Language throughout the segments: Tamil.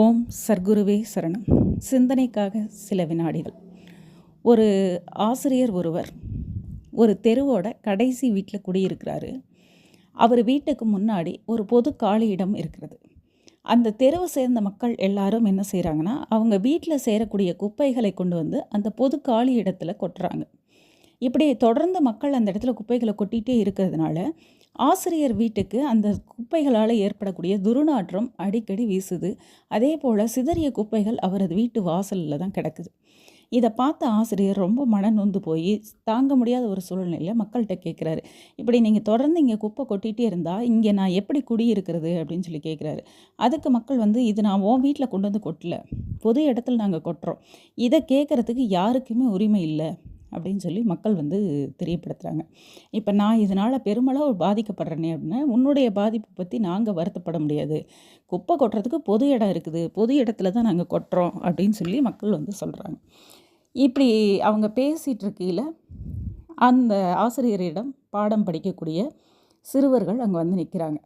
ஓம் சர்க்குருவே சரணம். சிந்தனைக்காக சில வினாடிகள். ஒரு ஆசிரியர் ஒருவர் ஒரு தெருவோட கடைசி வீட்டில் குடியிருக்கிறாரு. அவர் வீட்டுக்கு முன்னாடி ஒரு பொது காலி இடம் இருக்கிறது. அந்த தெருவை சேர்ந்த மக்கள் எல்லாரும் என்ன செய்கிறாங்கன்னா, அவங்க வீட்டில் சேரக்கூடிய குப்பைகளை கொண்டு வந்து அந்த பொது காலி இடத்துல கொட்டுறாங்க. இப்படி தொடர்ந்து மக்கள் அந்த இடத்துல குப்பைகளை கொட்டிகிட்டே இருக்கிறதுனால ஆசிரியர் வீட்டுக்கு அந்த குப்பைகளால் ஏற்படக்கூடிய துர்நாற்றம் அடிக்கடி வீசுது. அதே போல் சிதறிய குப்பைகள் அவரது வீட்டு வாசலில் தான் கிடக்குது. இதை பார்த்த ஆசிரியர் ரொம்ப மனநொந்து போய் தாங்க முடியாத ஒரு சூழ்நிலையில் மக்கள்கிட்ட கேட்குறாரு, இப்படி நீங்கள் தொடர்ந்து இங்கே குப்பை கொட்டிகிட்டே இருந்தால் இங்கே நான் எப்படி குடியிருக்கிறது அப்படின்னு சொல்லி கேட்குறாரு. அதுக்கு மக்கள் இது நான் உன் வீட்டில் கொண்டு வந்து கொட்டல, பொது இடத்துல நாங்கள் கொட்டுறோம், இதை கேட்குறதுக்கு யாருக்குமே உரிமை இல்லை அப்படின்னு சொல்லி மக்கள் தெரியப்படுத்துகிறாங்க. இப்போ நான் இதனால் பெருமளவு பாதிக்கப்படுறேனே அப்படின்னா, உன்னுடைய பாதிப்பை பற்றி நாங்கள் வருத்தப்பட முடியாது, குப்பை கொட்டுறதுக்கு பொது இடம் இருக்குது, பொது இடத்துல தான் நாங்கள் கொட்டுறோம் அப்படின்னு சொல்லி மக்கள் சொல்கிறாங்க. இப்படி அவங்க பேசிகிட்டு இருக்கையில் அந்த ஆசிரியரிடம் பாடம் படிக்கக்கூடிய சிறுவர்கள் அங்கே நிற்கிறாங்க.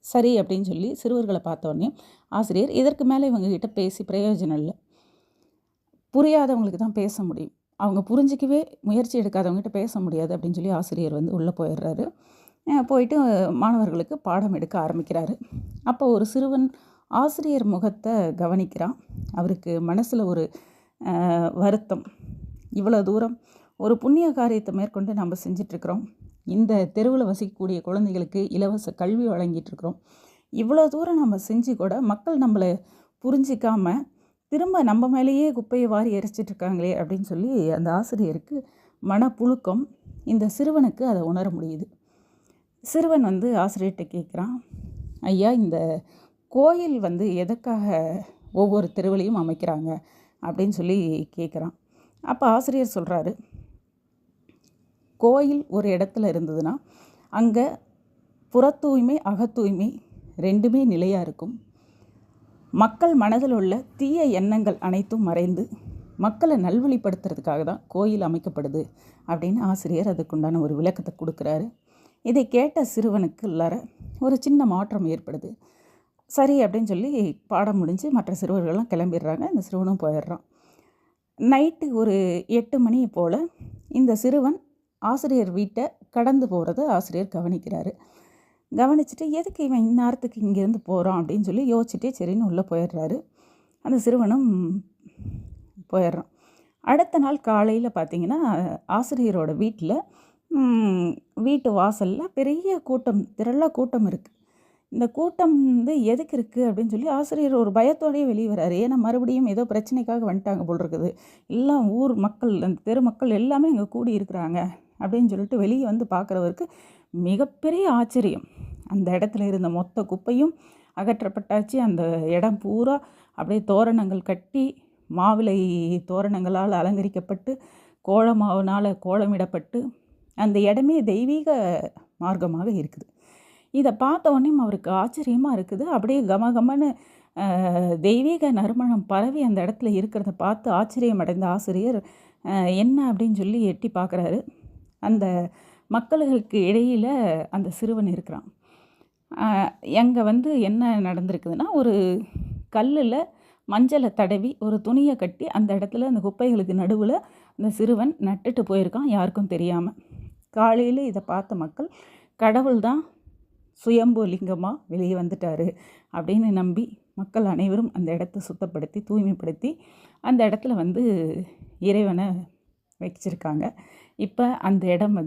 சரி அப்படின்னு சொல்லி சிறுவர்களை பார்த்தோன்னே ஆசிரியர், இதற்கு மேலே இவங்ககிட்ட பேசி பிரயோஜனம் இல்லை, புரியாதவங்களுக்கு தான் பேச முடியும், அவங்க புரிஞ்சிக்கவே முயற்சி எடுக்காதவங்ககிட்ட பேச முடியாது அப்படின்னு சொல்லி ஆசிரியர் உள்ளே போயிடுறாரு. போயிட்டு மாணவர்களுக்கு பாடம் எடுக்க ஆரம்பிக்கிறாரு. அப்போ ஒரு சிறுவன் ஆசிரியர் முகத்தை கவனிக்கிறான். அவருக்கு மனசில் ஒரு வருத்தம். இவ்வளோ தூரம் ஒரு புண்ணிய காரியத்தை மேற்கொண்டு நம்ம செஞ்சிட்ருக்கிறோம், இந்த தெருவில் வசிக்கக்கூடிய குழந்தைகளுக்கு இலவச கல்வி வழங்கிட்டுருக்குறோம், இவ்வளோ தூரம் நம்ம செஞ்சு கூட மக்கள் நம்மளை புரிஞ்சிக்காமல் திரும்ப நம்ம மேலேயே குப்பையை வாரி எரிச்சிட்ருக்காங்களே அப்படின்னு சொல்லி அந்த ஆசிரியருக்கு மனப்புழுக்கம். இந்த சிறுவனுக்கு அதை உணர முடியுது. சிறுவன் ஆசிரியர்கிட்ட கேட்குறான், ஐயா, இந்த கோயில் எதுக்காக ஒவ்வொரு தெருவிலையும் அமைக்கிறாங்க அப்படின்னு சொல்லி கேட்குறான். அப்போ ஆசிரியர் சொல்கிறாரு, கோயில் ஒரு இடத்துல இருந்ததுன்னா அங்கே புற தூய்மை அக தூய்மை ரெண்டுமே நிலையாக இருக்கும், மக்கள் மனதில் உள்ள தீய எண்ணங்கள் அனைத்தும் மறைந்து மக்களை நல்வழிப்படுத்துறதுக்காக தான் கோயில் அமைக்கப்படுது அப்படின்னு ஆசிரியர் அதுக்குண்டான ஒரு விளக்கத்தை கொடுக்குறாரு. இதை கேட்ட சிறுவனுக்கு உள்ளார ஒரு சின்ன மாற்றம் ஏற்படுது. சரி அப்படின்னு சொல்லி பாடம் முடிஞ்சு மற்ற சிறுவர்கள்லாம் கிளம்பிடுறாங்க. இந்த சிறுவனும் போயிடுறான். நைட்டு ஒரு 8 மணி போல் இந்த சிறுவன் ஆசிரியர் வீட்டை கடந்து போகிறத ஆசிரியர் கவனிக்கிறாரு. கவனிச்சுட்டு எதுக்கு இவன் இந்நேரத்துக்கு இங்கேருந்து போகிறான் அப்படின்னு சொல்லி யோசிச்சுட்டே சரின்னு உள்ளே போயிடுறாரு. அந்த சிறுவனும் போயிடுறான். அடுத்த நாள் காலையில் பார்த்திங்கன்னா ஆசிரியரோட வீட்டில் வீட்டு வாசலில் பெரிய கூட்டம், திரளாக கூட்டம் இருக்குது. இந்த கூட்டம் எதுக்கு இருக்குது அப்படின்னு சொல்லி ஆசிரியர் ஒரு பயத்தோடையே வெளியே வர்றாரு. ஏன்னா மறுபடியும் ஏதோ பிரச்சனைக்காக வந்துட்டாங்க போல் இருக்குது, எல்லாம் ஊர் மக்கள், அந்த தெரு மக்கள் எல்லாமே இங்கே கூடி இருக்கிறாங்க அப்படின்னு சொல்லிட்டு வெளியே பார்க்குறவருக்கு மிகப்பெரிய ஆச்சரியம். அந்த இடத்துல இருந்த மொத்த குப்பையும் அகற்றப்பட்டாச்சு. அந்த இடம் பூரா அப்படியே தோரணங்கள் கட்டி மாவிலை தோரணங்களால் அலங்கரிக்கப்பட்டு கோலமாவினால் கோலமிடப்பட்டு அந்த இடமே தெய்வீக மார்க்கமாக இருக்குது. இதை பார்த்த உடனே அவருக்கு ஆச்சரியமாக இருக்குது. அப்படியே கமகமன்னு தெய்வீக நறுமணம் பரவி அந்த இடத்துல இருக்கிறத பார்த்து ஆச்சரியம் அடைந்த ஆசிரியர் என்ன அப்படின்னு சொல்லி எட்டி பார்க்குறாரு. அந்த மக்களுக்கு இடையில் அந்த சிறுவன் இருக்கிறான். எங்கே என்ன நடந்திருக்குதுன்னா, ஒரு கல்லில் மஞ்சளை தடவி ஒரு துணியை கட்டி அந்த இடத்துல அந்த குப்பைகளுக்கு நடுவில் அந்த சிறுவன் நட்டுட்டு போயிருக்கான், யாருக்கும் தெரியாமல். காலையில் இதை பார்த்த மக்கள் கடவுள் தான் சுயம்பு லிங்கமாக வெளியே வந்துட்டார் அப்படின்னு நம்பி மக்கள் அனைவரும் அந்த இடத்த சுத்தப்படுத்தி தூய்மைப்படுத்தி அந்த இடத்துல இறைவனை வச்சிருக்காங்க. இப்போ அந்த இடம்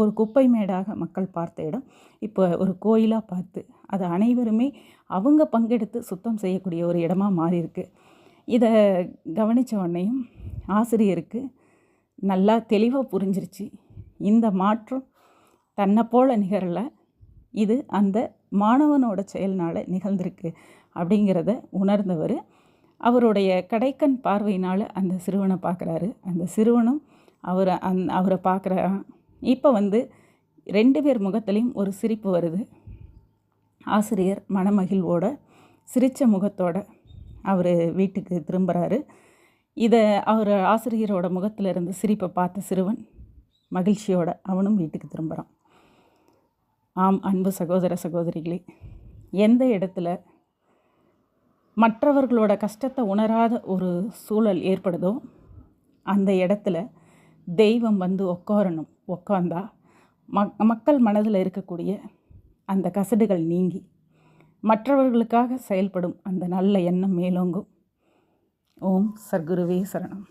ஒரு குப்பை மேடாக மக்கள் பார்த்த இடம் இப்போ ஒரு கோயிலாக பார்த்து அதை அனைவருமே அவங்க பங்கெடுத்து சுத்தம் செய்யக்கூடிய ஒரு இடமா மாறியிருக்கு. இதை கவனித்த உடனேயும் ஆசிரியருக்கு நல்லா தெளிவாக புரிஞ்சிருச்சு, இந்த மாற்றம் தன்னை போல நிகழலை, இது அந்த மாணவனோட செயல்னால் நிகழ்ந்திருக்கு அப்படிங்கிறத உணர்ந்தவர் அவருடைய கடைக்கண் பார்வையினால் அந்த சிறுவனை பார்க்குறாரு. அந்த சிறுவனும் அவரை பார்க்குறான். இப்போ 2 பேர் முகத்துலேயும் ஒரு சிரிப்பு வருது. ஆசிரியர் மனமகிழ்வோட சிரித்த முகத்தோட அவர் வீட்டுக்கு திரும்புகிறாரு. இதை ஆசிரியரோட முகத்தில் இருந்து சிரிப்பை பார்த்த சிறுவன் மகிழ்ச்சியோட அவனும் வீட்டுக்கு திரும்புகிறான். ஆம், அன்பு சகோதர சகோதரிகளே, எந்த இடத்துல மற்றவர்களோட கஷ்டத்தை உணராத ஒரு சூழல் ஏற்படுதோ அந்த இடத்துல தெய்வம் வந்து உட்கார்ந்தா மக்கள் மனதில் இருக்கக்கூடிய அந்த கசடுகள் நீங்கி மற்றவர்களுக்காக செயல்படும் அந்த நல்ல எண்ணம் மேலோங்கும். ஓம் சர்க்குருவே சரணம்.